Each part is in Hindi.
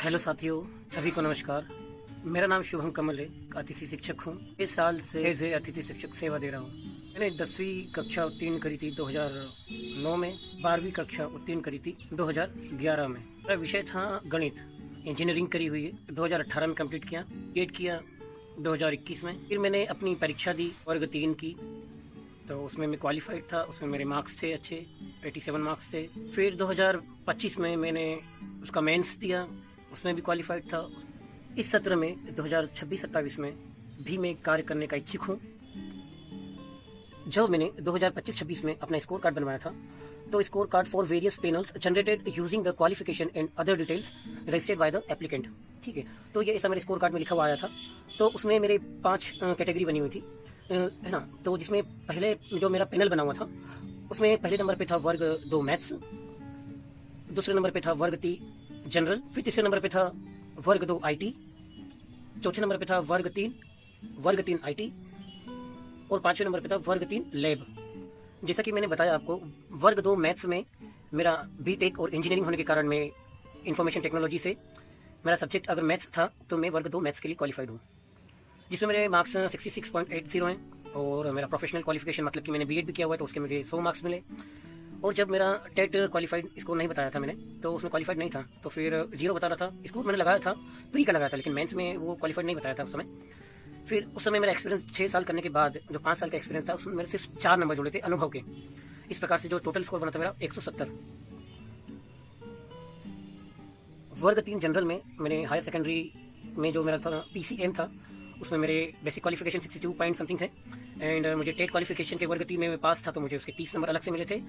हेलो साथियों, सभी को नमस्कार। मेरा नाम शुभम कमल है, अतिथि शिक्षक हूँ। इस साल से एज ए अतिथि शिक्षक सेवा दे रहा हूँ। मैंने 10वीं कक्षा उत्तीर्ण करी थी 2009 में, 12वीं कक्षा उत्तीर्ण करी थी 2011 में। मेरा विषय था गणित। इंजीनियरिंग करी हुई है, 2018 में कंप्लीट किया, बीएड किया 2021 में। फिर मैंने अपनी परीक्षा दी वर्ग 3 की, तो उसमें मैं क्वालिफाइड था। उसमें मेरे मार्क्स थे अच्छे, 87 मार्क्स थे। फिर 2025 में मैंने उसका मेंस दिया, उसमें भी क्वालिफाइड था। इस सत्र में 2026-27 में भी मैं कार्य करने का इच्छुक हूँ। जब मैंने 2025-26 में अपना स्कोर कार्ड बनवाया था, तो score card for various panels generated using the qualification and other details registered by the applicant. ठीक है, तो ये ऐसा मेरे स्कोर कार्ड में लिखा हुआ आया था। तो उसमें मेरे 5 कैटेगरी बनी हुई थी, है ना। तो जिसमें पहले जो मेरा पैनल बना हुआ था, उसमें पहले नंबर पे था वर्ग 2 मैथ्स, दूसरे नंबर पे था वर्ग 3 जनरल, फिर तीसरे नंबर पे था वर्ग 2 आईटी, चौथे नंबर पे था वर्ग 3 आईटी, और पांचवें नंबर पे था वर्ग 3 लैब। जैसा कि मैंने बताया आपको, वर्ग 2 मैथ्स में मेरा बीटेक और इंजीनियरिंग होने के कारण मैं इंफॉर्मेशन टेक्नोलॉजी से, मेरा सब्जेक्ट अगर मैथ्स था तो मैं वर्ग 2 मैथ्स के लिए क्वालिफाइड हूँ, जिसमें मेरे मार्क्स 66.80 हैं। और मेरा प्रोफेशनल क्वालिफिकेशन मतलब कि मैंने बीएड भी किया हुआ है, तो उसके मुझे 100 मार्क्स मिले। और जब मेरा टेट क्वालिफाइड स्कोर नहीं बताया था मैंने, तो उसमें क्वालिफाइड नहीं था, तो फिर 0 बता रहा था। स्कोर मैंने लगाया था, प्री का लगाया था, लेकिन मेंस में वो क्वालिफाइड नहीं बताया था उस समय। फिर उस समय मेरा एक्सपीरियंस 6 साल करने के बाद जो 5 साल का एक्सपीरियंस था, उसमें मेरे सिर्फ 4 नंबर जुड़े थे अनुभव के। इस प्रकार से जो टोटल स्कोर बना था मेरा 170। वर्ग 3 जनरल में मैंने हायर सेकेंडरी में जो मेरा था पीसीएम था, उसमें मेरे बेसिक क्वालिफिकेशन 62 पॉइंट समथिंग थे। एंड मुझे टेट क्वालिफिकेशन के वर्ग 3 में मैं पास था, तो मुझे उसके 30 नंबर अलग से मिले थे।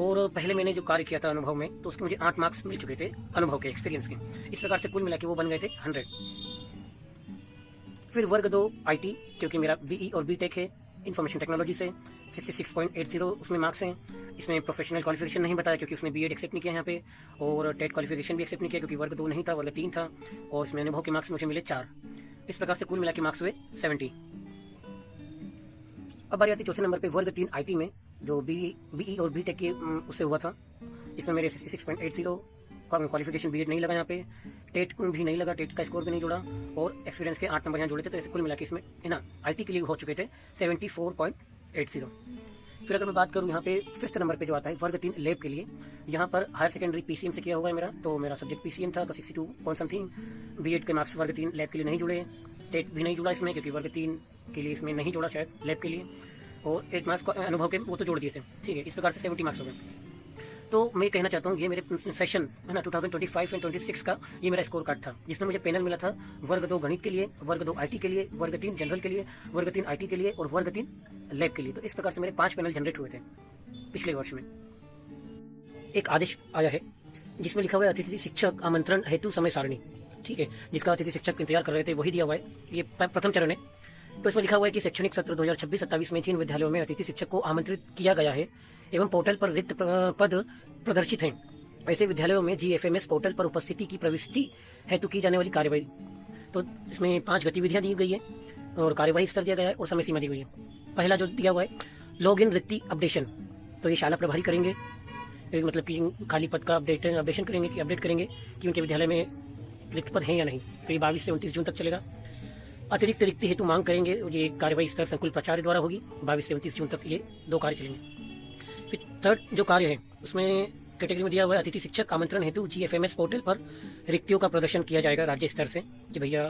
और पहले मैंने जो कार्य किया था अनुभव में, तो उसके मुझे 8 मार्क्स मिल चुके थे अनुभव के, एक्सपीरियंस के। इस प्रकार से कुल मिला के वो बन गए थे 100। फिर वर्ग 2 आईटी, क्योंकि मेरा बीई और बीटेक है इन्फॉर्मेशन टेक्नोलॉजी से, 66.80 उसमें मार्क्स हैं। इसमें प्रोफेशनल क्वालिफिकेशन नहीं बताया, क्योंकि उसने बीएड एक्सेप्ट नहीं किया यहाँ पे, और टेट क्वालिफिकेशन भी एक्सेप्ट नहीं किया, क्योंकि वर्ग 2 नहीं था, वर्ग 3 था। और इसमें अनुभव के मार्क्स मुझे मिले 4। इस प्रकार से कुल मिला के मार्क्स हुए 70। अब बारी आती चौथे नंबर पे वर्ग 3 आईटी में, जो बीई और बीटेक के उससे हुआ था। इसमें मेरे 66.80 का क्वालिफिकेशन बीएड नहीं लगा यहाँ पे, टेट भी नहीं लगा, टेट का स्कोर भी नहीं जुड़ा, और एक्सपीरियंस के 8 नंबर यहाँ जुड़े थे। तो ऐसे कुल मिला के इसमें, है ना, आईटी के लिए हो चुके थे 74.80। फिर अगर मैं बात करूँ यहाँ पे 5th नंबर पे जो आता है वर्ग 3 लैब के लिए, यहाँ पर हायर सेकेंडरी पीसीएम से किया हुआ है मेरा, तो मेरा सब्जेक्ट पीसीएम था, तो 62 पॉइंट समथिंग। बीएड के मार्क्स वर्ग 3 लैब के लिए नहीं जुड़े, टेट भी नहीं जुड़ा इसमें, क्योंकि वर्ग 3 के लिए इसमें नहीं जुड़ा शायद लैब के लिए, और 8 मार्क्स अनुभव के वो तो जोड़ दिए थे। ठीक है, इस प्रकार से 70 मार्क्स हो गए। तो मैं कहना चाहता हूँ, ये मेरे सेशन है ना 2025 एंड 26 का ये मेरा स्कोर कार्ड था, जिसमें मुझे पैनल मिला था वर्ग 2 गणित के लिए, वर्ग 2 आईटी के लिए, वर्ग 3 जनरल के लिए, वर्ग 3 आईटी के लिए, और वर्ग 3 लैब के लिए। तो इस प्रकार से मेरे 5 पैनल जनरेट हुए थे पिछले वर्ष में। एक आदेश आया है जिसमें लिखा हुआ है अतिथि शिक्षक आमंत्रण हेतु समय सारणी। ठीक है, जिसका अतिथि शिक्षक इंतजार कर रहे थे वही दिया हुआ है, ये प्रथम चरण है। तो इसमें लिखा हुआ है कि शैक्षणिक सत्र 2026-27 में 3 विद्यालयों में अतिथि शिक्षक को आमंत्रित किया गया है एवं पोर्टल पर रिक्त पद प्रदर्शित हैं। ऐसे विद्यालयों में जीएफएमएस पोर्टल पर उपस्थिति की प्रविष्टि हेतु की जाने वाली कार्यवाही। तो इसमें 5 गतिविधियां दी गई है, और कार्यवाही स्तर दिया गया है, और समय सीमा दी गई है। पहला जो दिया हुआ है लॉग इन रिक्ति अपडेशन, तो ये शाला प्रभारी करेंगे, मतलब कि खाली पद का अपडेशन करेंगे, कि अपडेट करेंगे कि उनके विद्यालय में रिक्त पद हैं या नहीं। तो ये 22 से 29 जून तक चलेगा। अतिरिक्त रिक्ति हेतु मांग करेंगे, ये कार्यवाही स्तर संकुल प्राचार्य द्वारा होगी। 22 से 29 जून तक ये 2 कार्य चलेंगे। फिर थर्ड जो कार्य है, उसमें कैटेगरी में दिया हुआ है अतिथि शिक्षक आमंत्रण हेतु जीएफएमएस पोर्टल पर रिक्तियों का प्रदर्शन किया जाएगा राज्य स्तर से, कि भैया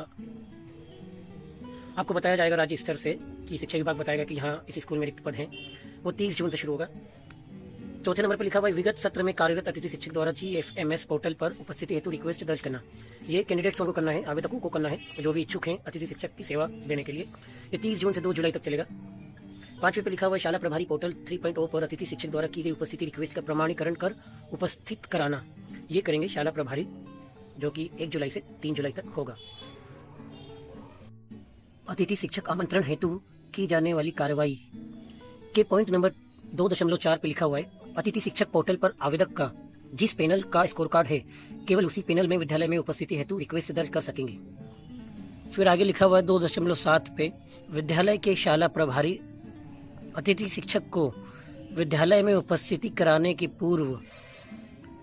आपको बताया जाएगा राज्य स्तर से, कि शिक्षा विभाग बताएगा कि यहाँ इस स्कूल में रिक्त पद हैं। वो 30 जून से शुरू होगा। चौथे नंबर पर लिखा हुआ है विगत सत्र में कार्यरत अतिथि शिक्षक द्वारा जीएफएमएस पोर्टल पर उपस्थिति हेतु रिक्वेस्ट दर्ज करना। ये कैंडिडेट्सों को करना है, आवेदकों को करना है, जो भी इच्छुक हैं अतिथि शिक्षक की सेवा देने के लिए। ये 30 जून से 2 जुलाई तक चलेगा। 5वें पे लिखा हुआ है शाला प्रभारी पोर्टल 3.0 पर अतिथि शिक्षक द्वारा की गई उपस्थिति रिक्वेस्ट का प्रमाणीकरण कर उपस्थित कराना। ये करेंगे शाला प्रभारी, जो कि 1 जुलाई से 3 जुलाई तक होगा। अतिथि शिक्षक आमंत्रण हेतु की जाने वाली कार्रवाई के पॉइंट नंबर 2.4 पे लिखा हुआ है अतिथि शिक्षक पोर्टल पर आवेदक का जिस पैनल का स्कोर कार्ड है, केवल उसी पैनल में विद्यालय में उपस्थिति हेतु रिक्वेस्ट दर्ज कर सकेंगे। फिर आगे लिखा हुआ है 2.7 पे विद्यालय के शाला प्रभारी अतिथि शिक्षक को विद्यालय में उपस्थिति कराने के पूर्व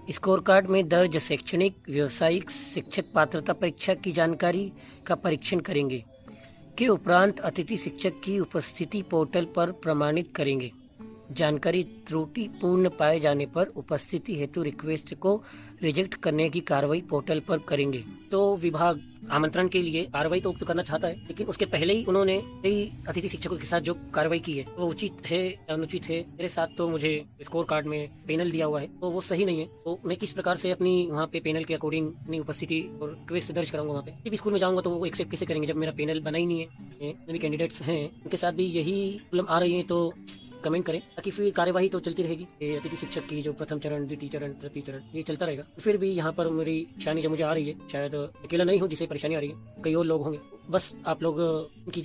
स्कोर कार्ड में दर्ज शैक्षणिक व्यावसायिक शिक्षक पात्रता परीक्षा की जानकारी का परीक्षण करेंगे के उपरांत अतिथि शिक्षक की उपस्थिति पोर्टल पर प्रमाणित करेंगे। जानकारी त्रुटिपूर्ण पाए जाने पर उपस्थिति हेतु रिक्वेस्ट को रिजेक्ट करने की कार्रवाई पोर्टल पर करेंगे। तो विभाग आमंत्रण के लिए कार्रवाई तो करना चाहता है, लेकिन उसके पहले ही उन्होंने कई अतिथि शिक्षकों के साथ जो कार्रवाई की है वो उचित है या अनुचित है। मेरे साथ तो मुझे स्कोर कार्ड में पैनल दिया हुआ है तो वो सही नहीं है, तो मैं किस प्रकार से अपनी वहाँ पे पैनल के अकॉर्डिंग अपनी उपस्थिति और रिक्वेस्ट दर्ज कराऊंगा वहाँ पे। जब स्कूल में जाऊंगा तो वो एक्सेप्ट कैसे करेंगे जब मेरा पैनल बना ही नहीं है। जितने भी कैंडिडेट्स हैं उनके साथ भी यही प्रॉब्लम आ रही है, तो कमेंट करें ताकि फिर कार्यवाही तो चलती रहेगी। ये अतिथि शिक्षक की जो प्रथम चरण, द्वितीय चरण, तृतीय चरण ये चलता रहेगा। फिर भी यहाँ पर मेरी परेशानी जो मुझे आ रही है, शायद अकेला नहीं हूँ जिसे परेशानी आ रही है, कई और लोग होंगे। बस आप लोग कीजिए।